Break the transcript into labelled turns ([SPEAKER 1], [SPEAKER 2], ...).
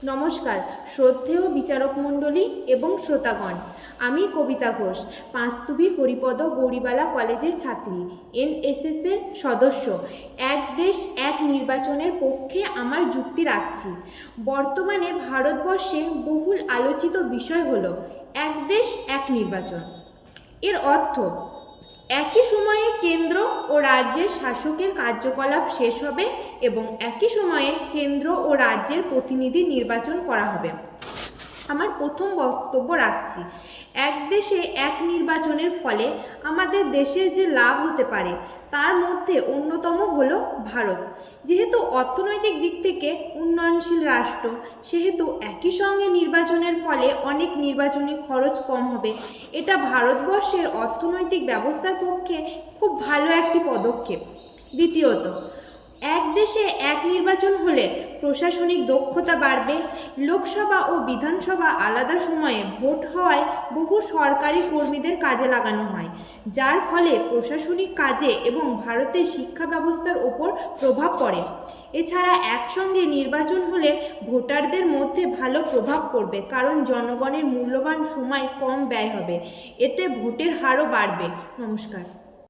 [SPEAKER 1] নমস্কার শ্রদ্ধেয় বিচারক মণ্ডলী এবং শ্রোতাগণ, আমি কবিতা ঘোষ, পাঁচতুবি হরিপদ গৌরীবালা কলেজের ছাত্রী, এনএসএসের সদস্য। এক দেশ এক নির্বাচনের পক্ষে আমার যুক্তি রাখছি। বর্তমানে ভারতবর্ষে বহুল আলোচিত বিষয় হলো এক দেশ এক নির্বাচন। এর অর্থ, একই সময়ে কেন্দ্র ও রাজ্যের শাসকের কার্যকলাপ শেষ হবে এবং একই সময়ে কেন্দ্র ও রাজ্যের প্রতিনিধি নির্বাচন করা হবে। আমার প্রথম বক্তব্য রাখছি, এক দেশে এক নির্বাচনের ফলে আমাদের দেশের যে লাভ হতে পারে তার মধ্যে অন্যতম হলো ভারত। যেহেতু অর্থনৈতিক দিক থেকে উন্নয়নশীল রাষ্ট্র, সেহেতু একই সঙ্গে নির্বাচনের ফলে অনেক নির্বাচনী খরচ কম হবে। এটা ভারতবর্ষের অর্থনৈতিক ব্যবস্থার পক্ষে খুব ভালো একটি পদক্ষেপ। দ্বিতীয়ত, এক দেশে এক নির্বাচন হলে প্রশাসনিক দক্ষতা বাড়বে। লোকসভা ও বিধানসভা আলাদা সময়ে ভোট হওয়ায় বহু সরকারি কর্মীদের কাজে লাগানো হয়, যার ফলে প্রশাসনিক কাজে এবং ভারতের শিক্ষা ব্যবস্থার ওপর প্রভাব পড়ে। এছাড়া একসঙ্গে নির্বাচন হলে ভোটারদের মধ্যে ভালো প্রভাব পড়বে, কারণ জনগণের মূল্যবান সময় কম ব্যয় হবে। এতে ভোটের হারও বাড়বে। নমস্কার।